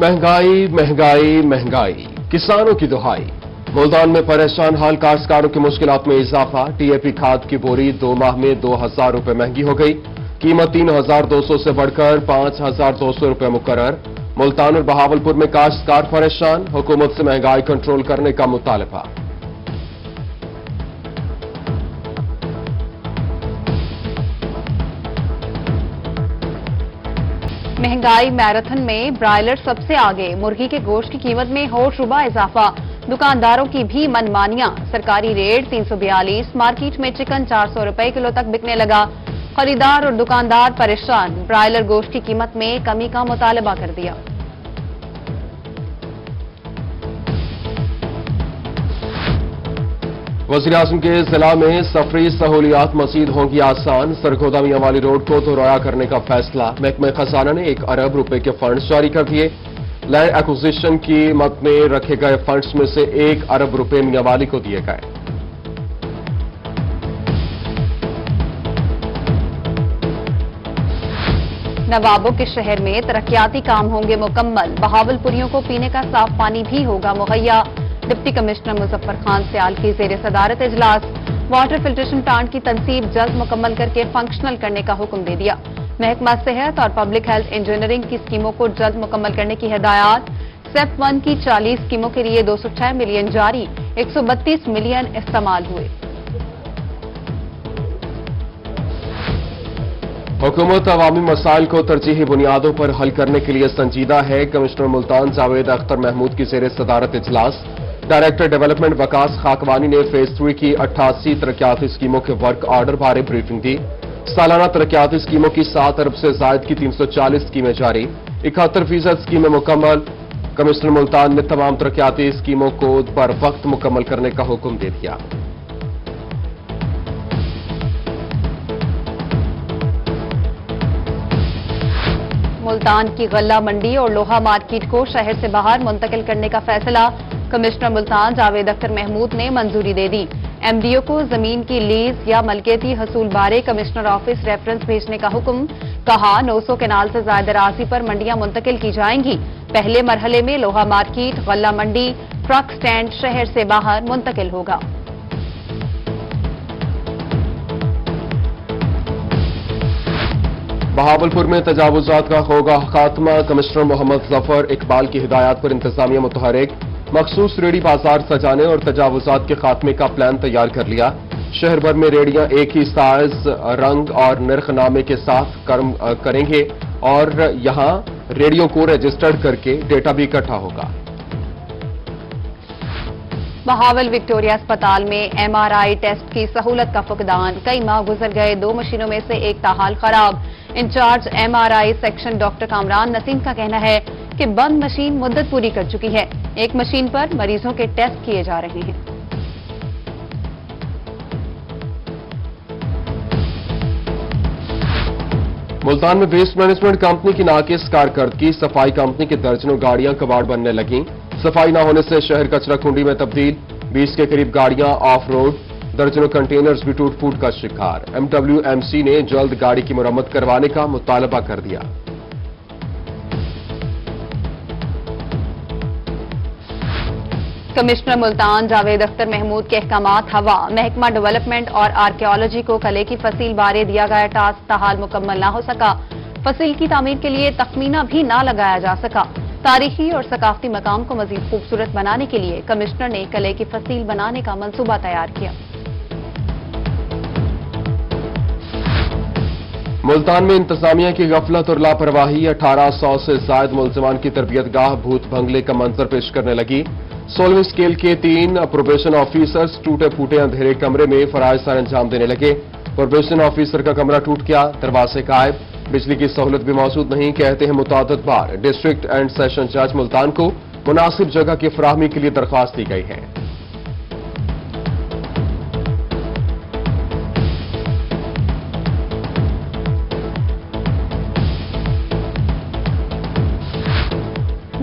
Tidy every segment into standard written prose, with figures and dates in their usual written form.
महंगाई महंगाई महंगाई, किसानों की दुहाई। मुल्तान में परेशान हाल काश्तकारों की मुश्किलात में इजाफा। टीएपी खाद की बोरी 2 माह में 2000 रुपए महंगी हो गई। कीमत 3200 से बढ़कर 5200 रुपए मुकर्रर। मुल्तान और बहावलपुर में काश्तकार परेशान, हुकूमत से महंगाई कंट्रोल करने का मुतालबा। महंगाई मैराथन में ब्रायलर सबसे आगे। मुर्गी के गोश्त की कीमत में होशरुबा इजाफा। दुकानदारों की भी मनमानियां। सरकारी रेट 342। मार्केट में चिकन 400 रुपए किलो तक बिकने लगा। खरीदार और दुकानदार परेशान। ब्रायलर गोश्त की कीमत में कमी का मुतालबा कर दिया। वज़ीर-ए-आज़म के जिला में सफरी सहूलियात मज़ीद होंगी आसान। सरगोदा मियांवाली रोड को दोहराया करने का फैसला। महकमे खजाना ने 1 अरब रुपए के फंड्स जारी कर दिए। लैंड एक्विजिशन की मद में रखे गए फंड्स में से 1 अरब रुपए मियांवाली को दिए गए। नवाबों के शहर में तरक्याती काम होंगे मुकम्मल। बहावलपुरियों को पीने का साफ पानी भी होगा मुहैया। डिप्टी कमिश्नर मुजफ्फर खान सियाल की जेर सदारत इजलास। वाटर फिल्ट्रेशन प्लांट की तनसीब जल्द मुकम्मल करके फंक्शनल करने का हुक्म दे दिया। महकमा सेहत और पब्लिक हेल्थ इंजीनियरिंग की स्कीमों को जल्द मुकम्मल करने की हिदायत। सेप 1 की 40 स्कीमों के लिए 206 मिलियन जारी, 132 मिलियन इस्तेमाल हुए। हुकूमत अवामी मसाइल को तरजीही बुनियादों पर हल करने के लिए संजीदा है। कमिश्नर मुल्तान जावेद अख्तर महमूद की जेर सदारत इजलास। डायरेक्टर डेवलपमेंट वकास खाकवानी ने फेज 3 की 88 तरक्याती स्कीमों के वर्क ऑर्डर बारे ब्रीफिंग दी। सालाना तरक्याती स्कीमों की 7 अरब से जायद की 340 स्कीमें जारी, 71% स्कीमें मुकम्मल। कमिश्नर मुल्तान ने तमाम तरक्याती स्कीमों को पर वक्त मुकम्मल करने का हुक्म दे दिया। मुल्तान की गल्ला मंडी और लोहा मार्केट को शहर से बाहर मुंतकिल करने का फैसला। कमिश्नर मुल्तान जावेद अख्तर महमूद ने मंजूरी दे दी। एमडीओ को जमीन की लीज या मलकियती हसूल बारे कमिश्नर ऑफिस रेफरेंस भेजने का हुक्म। कहा 900 केनाल से ज्यादा अराजी पर मंडियां मुंतकिल की जाएंगी। पहले मरहले में लोहा मार्केट, गल्ला मंडी, ट्रक स्टैंड शहर से बाहर मुंतकिल होगा। बहावलपुर में तजावुजात का होगा खात्मा। कमिश्नर मोहम्मद जफर इकबाल की हिदायत पर इंतजामिया मुतहरिक। मखसूस रेहड़ी बाजार सजाने और तजावुजात के खात्मे का प्लान तैयार कर लिया। शहर भर में रेहड़ियां एक ही साइज, रंग और नर्खनामे के साथ करेंगे और यहां रेहड़ियों को रजिस्टर्ड करके डेटा भी इकट्ठा होगा। बहावल विक्टोरिया अस्पताल में एमआरआई टेस्ट की सहूलत का फुकदान। कई माह गुजर गए, 2 मशीनों में से एक ताहाल खराब। Incharge MRI section doctor Kamran Naseem का कहना है कि बंद मशीन मुद्दत पूरी कर चुकी है। एक मशीन पर मरीजों के टेस्ट किए जा रहे हैं। मुल्तान में वेस्ट मैनेजमेंट कंपनी की नाकिस कारकर्दगी। सफाई कंपनी की दर्जनों गाड़ियां कबाड़ बनने लगीं। सफाई न होने से शहर कचरा कुंडी में तब्दील। 20 के करीब गाड़ियां ऑफ रोड। दर्जनों कंटेनर्स भी टूट फूट का शिकार। MWMC ने जल्द गाड़ी की मुरम्मत करवाने का मुतालबा कर दिया। कमिश्नर मुल्तान जावेद अख्तर महमूद के अहकामात हवा। महकमा डेवलपमेंट और आर्कियोलॉजी को कले की फसील बारे दिया गया टास्क ताहाल मुकम्मल ना हो सका। फसील की तामीर के लिए तखमीना भी ना लगाया जा सका। तारीखी और सकाफती मकाम को मजीद खूबसूरत बनाने के लिए कमिश्नर ने कले की फसील बनाने का मंसूबा तैयार किया। मुल्तान में इंतजामिया की गफलत और लापरवाही। 1800 से जायद मुलजमान की तरबियत गाह भूत भंगले का मंजर पेश करने लगी। 16वीं स्केल के 3 प्रोबेशन ऑफिसर्स टूटे फूटे अंधेरे कमरे में फराइज सर अंजाम देने लगे। प्रोबेशन ऑफिसर का कमरा टूट गया, दरवाजे गायब, बिजली की सहूलत भी मौजूद नहीं। कहते हैं मुताद्दिद बार डिस्ट्रिक्ट एंड सेशन जज मुल्तान को मुनासिब जगह की फराहमी के लिए दरख्वास्त दी गई है।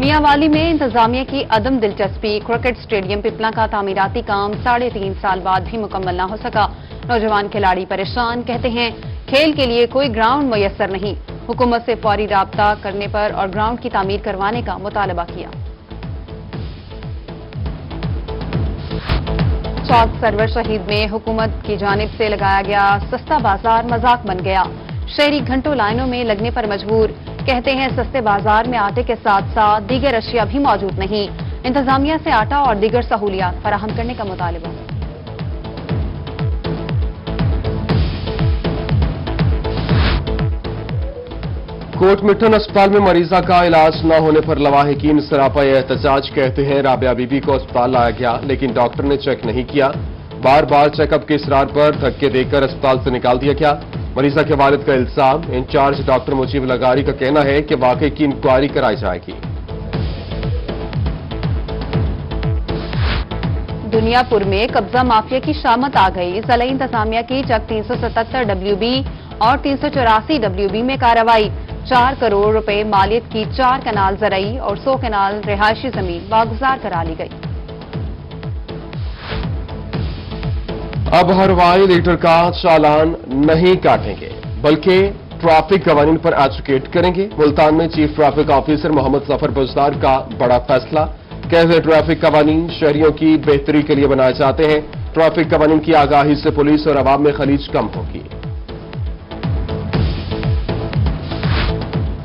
मियांवाली में इंतजामिया की अदम दिलचस्पी। क्रिकेट स्टेडियम पिपला का तामीराती काम 3.5 साल बाद भी मुकम्मल न हो सका। नौजवान खिलाड़ी परेशान, कहते हैं खेल के लिए कोई ग्राउंड मुयस्सर नहीं। हुकूमत से फौरी राब्ता करने पर और ग्राउंड की तामीर करवाने का मुतालबा किया। चौक सरवर शहीद में हुकूमत की जानिब से लगाया गया सस्ता बाजार मजाक बन गया। शहरी घंटों लाइनों में लगने पर मजबूर। कहते हैं सस्ते बाजार में आटे के साथ साथ दीगर अशिया भी मौजूद नहीं। इंतजामिया से आटा और दीगर सहूलियात फराहम करने का मुतालबा। कोट मिठन अस्पताल में मरीजा का इलाज न होने पर लवाहिकीन सरापा एहतजाज। कहते हैं राबिया बीबी को अस्पताल लाया गया लेकिन डॉक्टर ने चेक नहीं किया। बार बार चेकअप के इसरार पर धक्के देकर अस्पताल से निकाल दिया गया। मरीजा के वालिद का इल्जाम। इंचार्ज डॉक्टर मुजीब लगारी का कहना है कि वाकई की इंक्वायरी कराई जाएगी। दुनियापुर में कब्जा माफिया की शामत आ गई। ज़िला इंतजामिया की चक 377 WB और 384 WB में कार्रवाई। 4 करोड़ रुपए मालियत की 4 कनाल ज़रई और 100 कनाल रिहायशी जमीन वागुजार करा ली गई। अब हरवाई लीटर का चालान नहीं काटेंगे बल्कि ट्रैफिक कवानीन पर एजुकेट करेंगे। मुल्तान में chief traffic officer Mohammad Zafar Buzdar का बड़ा फैसला। कहते ट्रैफिक कवानीन शहरियों की बेहतरी के लिए बनाए जाते हैं। ट्रैफिक कवानीन की आगाही से पुलिस और अवाम में खलीज कम होगी।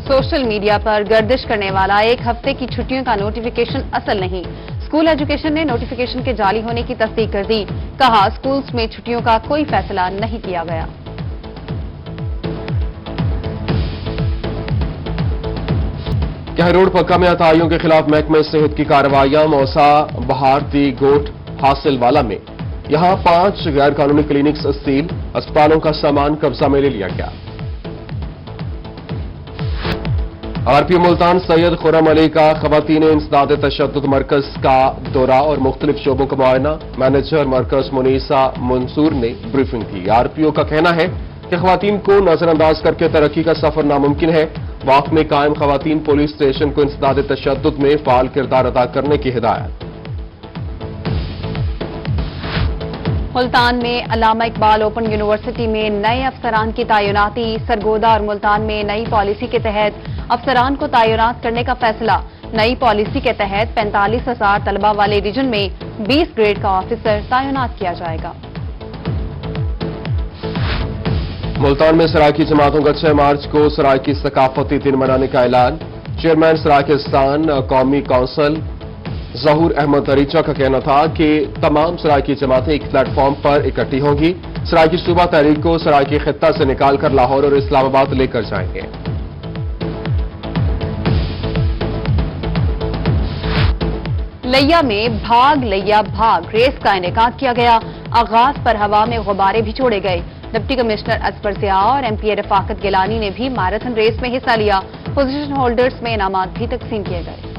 सोशल मीडिया पर गर्दिश करने वाला एक हफ्ते की छुट्टियों का नोटिफिकेशन असल नहीं। स्कूल एजुकेशन ने नोटिफिकेशन के जाली होने की तस्दीक कर दी। कहा स्कूल्स में छुट्टियों का कोई फैसला नहीं किया गया। कहरोड पक्का में अताइयों के खिलाफ महकमे सेहत की कार्रवाइयां। मौसा बहारती गोट हासिलवाला में यहां 5 गैर कानूनी क्लिनिक्स सील। अस्पतालों का सामान कब्जा में ले लिया गया। आरपीओ मुल्तान सैयद खुर्रम अली का खवातीन इंसदाद तशद्दुद मरकज का दौरा और मुख्तलिफ शोबों का मुआयना। मैनेजर मरकज मुनीसा मंसूर ने ब्रीफिंग दी। आरपीओ का कहना है कि खवातीन को नजरअंदाज करके तरक्की का सफर नामुमकिन है। वक्त में कायम खवातीन पुलिस स्टेशन को इंसदाद तशद्दुद में फाल किरदार अदा करने की हिदायत। मुल्तान में अल्लामा इकबाल ओपन यूनिवर्सिटी में नए अफसरान की तैनाती। सरगोदा और मुल्तान में नई पॉलिसी के तहत अफसरान को तैनात करने का फैसला। नई पॉलिसी के तहत 45,000 तलबा वाले रीजन में 20 ग्रेड का ऑफिसर तैनात किया जाएगा। मुल्तान में सराइकी जमातों का 6 मार्च को सराइकी सकाफती दिन मनाने का ऐलान। चेयरमैन सराइकिस्तान कौमी काउंसिल जहूर अहमद दरीचा का कहना था कि तमाम सराइकी जमातें एक प्लेटफॉर्म पर इकट्ठी होंगी। सराइकी सूबा तहरीक को सराइकी खित्ता से निकालकर लाहौर और इस्लामाबाद लेकर जाएंगे। लैया में भाग लैया भाग रेस का इनेकाद किया गया। आगाज पर हवा में गुब्बारे भी छोड़े गए। डिप्टी कमिश्नर असफर ज़िया और एमपीए रफाकत गिलानी ने भी मैराथन रेस में हिस्सा लिया। पोजीशन होल्डर्स में इनामात भी तकसीम किए गए।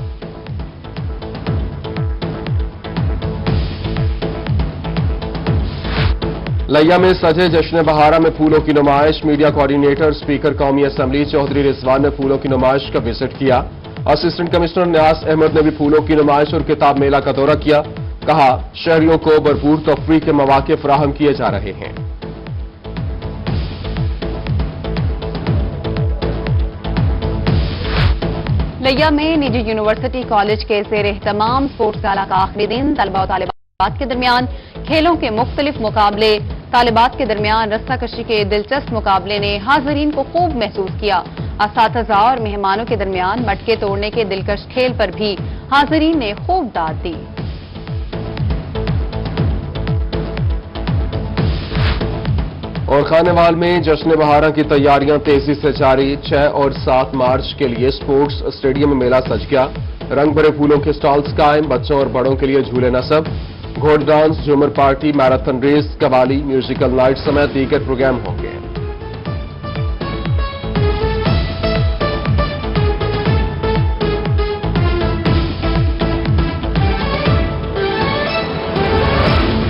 लैया में सजे जश्न बहारा में फूलों की नुमाइश। मीडिया कोऑर्डिनेटर स्पीकर कौमी असम्बली चौधरी रिजवान ने फूलों की नुमाइश का विजिट किया। असिस्टेंट कमिश्नर न्यास अहमद ने भी फूलों की नुमाइश और किताब मेला का दौरा किया। कहा शहरियों को भरपूर तफरीह के मौके फराहम किए जा रहे हैं। लैया में निजी यूनिवर्सिटी कॉलेज के ज़ेर एहतमाम स्पोर्ट्स गाला का आखिरी दिन। तलबा और तालिबात के दरमियान खेलों के मुख्तलिफ मुकाबले। तालिबात के दरमियान रस्साकशी के दिलचस्प मुकाबले ने हाज़रीन को खूब महसूस किया। असातिज़ा और मेहमानों के दरमियान मटके तोड़ने के दिलकश खेल पर भी हाज़रीन ने खूब दाद दी। और खानेवाल में जश्न बहारा की तैयारियां तेजी से जारी। 6 और 7 मार्च के लिए स्पोर्ट्स स्टेडियम में मेला सज गया। रंग भरे फूलों के स्टॉल्स कायम। बच्चों और बड़ों के लिए झूले नसब, घोड़ डांस, झूमर party, marathon race, qawwali, musical night समेत दीगर प्रोग्राम होंगे।